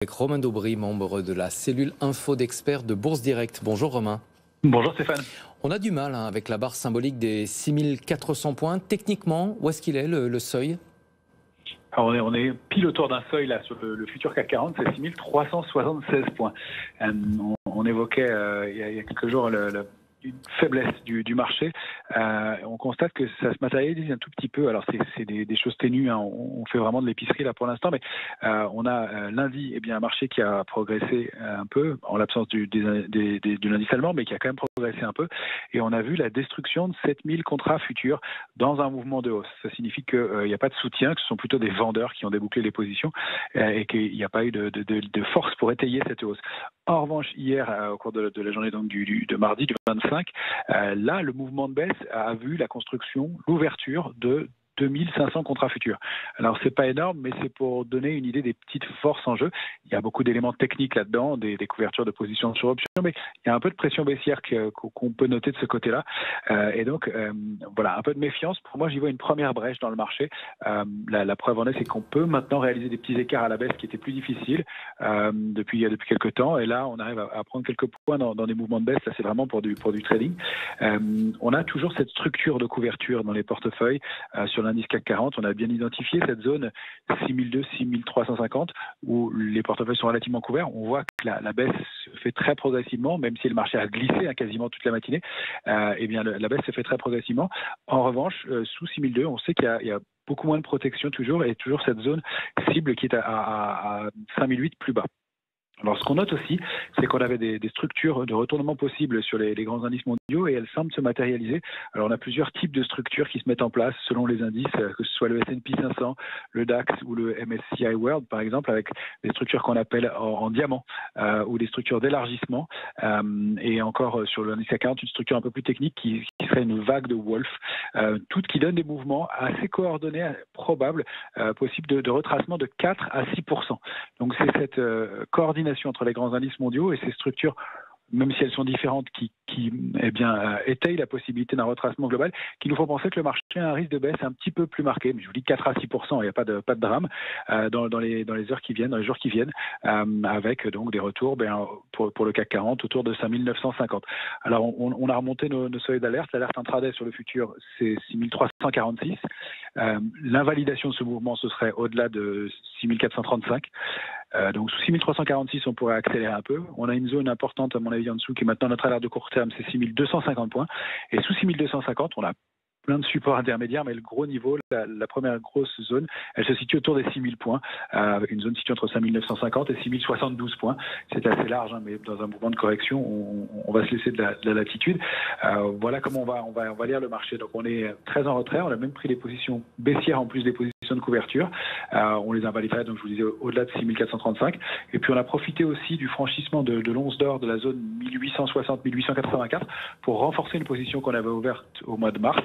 Avec Romain Daubry, membre de la cellule info d'experts de Bourse Direct. Bonjour Romain. Bonjour Stéphane. On a du mal avec la barre symbolique des 6400 points. Techniquement, où est-ce qu'il est le seuil? Alors on est pile autour d'un seuil là sur le futur CAC 40, c'est 6376 points. On évoquait il y a quelques jours une faiblesse du marché. On constate que ça se matérialise un tout petit peu. Alors c'est des choses ténues, hein. On fait vraiment de l'épicerie là pour l'instant, mais on a lundi un marché qui a progressé un peu en l'absence du l'indice allemand, mais qui a quand même progressé un peu. Et on a vu la destruction de 7000 contrats futurs dans un mouvement de hausse. Ça signifie qu'il n'y a pas de soutien, que ce sont plutôt des vendeurs qui ont débouclé les positions et qu'il n'y a pas eu de force pour étayer cette hausse. En revanche, hier, au cours de la journée donc de mardi, du 25, là, le mouvement de baisse a vu la construction, l'ouverture de 2500 contrats futurs. Alors, c'est pas énorme, mais c'est pour donner une idée des petites forces en jeu. Il y a beaucoup d'éléments techniques là-dedans, des couvertures de positions sur options, mais il y a un peu de pression baissière qu'on peut noter de ce côté-là. Et donc, voilà, un peu de méfiance. Pour moi, j'y vois une première brèche dans le marché. La preuve en est, c'est qu'on peut maintenant réaliser des petits écarts à la baisse qui étaient plus difficiles depuis quelques temps. Et là, on arrive à prendre quelques points dans des mouvements de baisse. Ça, c'est vraiment pour du trading. On a toujours cette structure de couverture dans les portefeuilles sur l'indice CAC 40, on a bien identifié cette zone 6200-6350 où les portefeuilles sont relativement couverts. On voit que la baisse se fait très progressivement, même si le marché a glissé quasiment toute la matinée. La baisse se fait très progressivement. En revanche, sous 6002, on sait qu'il y a beaucoup moins de protection toujours et toujours cette zone cible qui est à 5008 plus bas. Alors, ce qu'on note aussi, c'est qu'on avait des structures de retournement possibles sur les grands indices mondiaux et elles semblent se matérialiser. Alors, on a plusieurs types de structures qui se mettent en place selon les indices, que ce soit le S&P 500, le DAX ou le MSCI World, par exemple, avec des structures qu'on appelle en diamant ou des structures d'élargissement. Et encore sur l'indice CAC 40, une structure un peu plus technique qui serait une vague de Wolf, toutes qui donnent des mouvements assez coordonnés, probables, possibles de retracement de 4 à 6%. Donc, c'est cette coordination entre les grands indices mondiaux et ces structures, même si elles sont différentes, qui étayent la possibilité d'un retracement global, qui nous font penser que le marché a un risque de baisse un petit peu plus marqué. Mais je vous dis 4 à 6%, il n'y a pas de drame dans les heures qui viennent, dans les jours qui viennent, avec donc des retours pour le CAC 40 autour de 5950. Alors on a remonté nos seuils d'alerte. L'alerte intraday sur le futur, c'est 6346. L'invalidation de ce mouvement, ce serait au-delà de 6435. Donc sous 6346, on pourrait accélérer un peu. On a une zone importante, à mon avis, en dessous, qui est maintenant notre alerte de court terme, c'est 6250 points. Et sous 6250, on a plein de supports intermédiaires, mais le gros niveau, la première grosse zone, elle se situe autour des 6000 points, avec une zone située entre 5950 et 6072 points. C'est assez large, hein, mais dans un mouvement de correction, on va se laisser de la latitude. Voilà comment on va lire le marché. Donc on est très en retrait, on a même pris des positions baissières en plus des positions de couverture. On les invaliderait, donc je vous disais, au-delà de 6435. Et puis on a profité aussi du franchissement de l'once d'or de la zone 1860-1884 pour renforcer une position qu'on avait ouverte au mois de mars.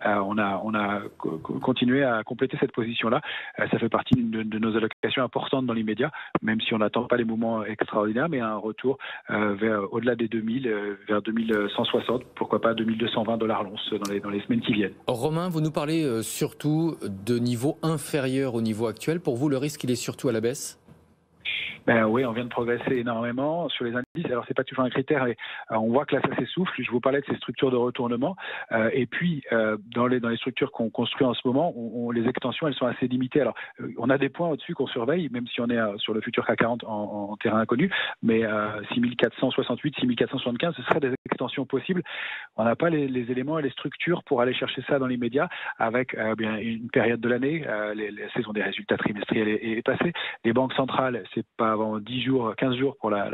On a continué à compléter cette position-là. Ça fait partie de nos allocations importantes dans l'immédiat, même si on n'attend pas les mouvements extraordinaires, mais un retour vers au-delà des 2000, vers 2160, pourquoi pas 2220 $ l'once dans les semaines qui viennent. Romain, vous nous parlez surtout de niveau inférieur au niveau actuel. Pour vous, le risque, il est surtout à la baisse? Oui, on vient de progresser énormément sur les indices. Alors, c'est pas toujours un critère, mais on voit que là, ça s'essouffle. Je vous parlais de ces structures de retournement. Et puis, dans les structures qu'on construit en ce moment, les extensions, elles sont assez limitées. Alors, on a des points au-dessus qu'on surveille, même si on est sur le futur CAC 40 en terrain inconnu. Mais 6468, 6475, ce seraient des extensions possibles. On n'a pas les éléments et les structures pour aller chercher ça dans l'immédiat avec une période de l'année. La saison des résultats trimestriels est passée. Les banques centrales, c'est pas avant 10 jours, 15 jours pour la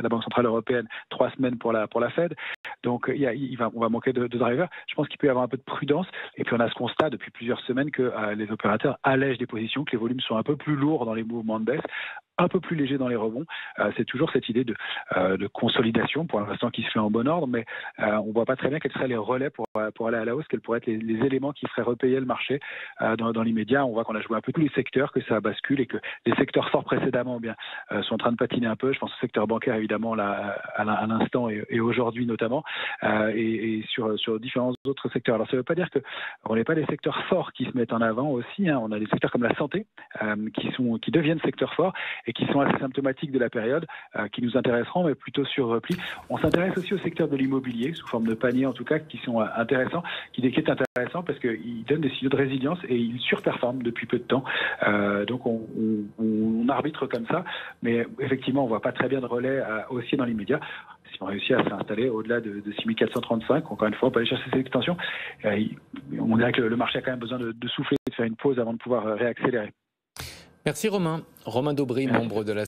Banque Centrale Européenne, 3 semaines pour la Fed. Donc on va manquer de drivers. Je pense qu'il peut y avoir un peu de prudence. Et puis on a ce constat depuis plusieurs semaines que les opérateurs allègent des positions, que les volumes sont un peu plus lourds dans les mouvements de baisse, un peu plus léger dans les rebonds. C'est toujours cette idée de consolidation pour l'instant qui se fait en bon ordre, mais on voit pas très bien quels seraient les relais pour aller à la hausse, quels pourraient être les éléments qui feraient repayer le marché dans l'immédiat. On voit qu'on a joué un peu tous les secteurs, que ça bascule et que les secteurs forts précédemment sont en train de patiner un peu. Je pense au secteur bancaire évidemment là à l'instant et aujourd'hui notamment, et sur différents autres secteurs. Alors ça ne veut pas dire que on n'est pas des secteurs forts qui se mettent en avant aussi, hein. On a des secteurs comme la santé qui deviennent secteurs forts. et qui sont assez symptomatiques de la période, qui nous intéresseront, mais plutôt sur repli. On s'intéresse aussi au secteur de l'immobilier, sous forme de panier en tout cas, qui sont intéressants, qui est intéressant parce qu'ils donnent des signaux de résilience et ils surperforment depuis peu de temps. Donc on arbitre comme ça, mais effectivement on ne voit pas très bien de relais haussier dans l'immédiat. Si on réussit à s'installer au-delà de 6435, encore une fois, on peut aller chercher ces extensions. On dirait que le marché a quand même besoin de souffler, de faire une pause avant de pouvoir réaccélérer. Merci Romain. Romain Daubry, membre de la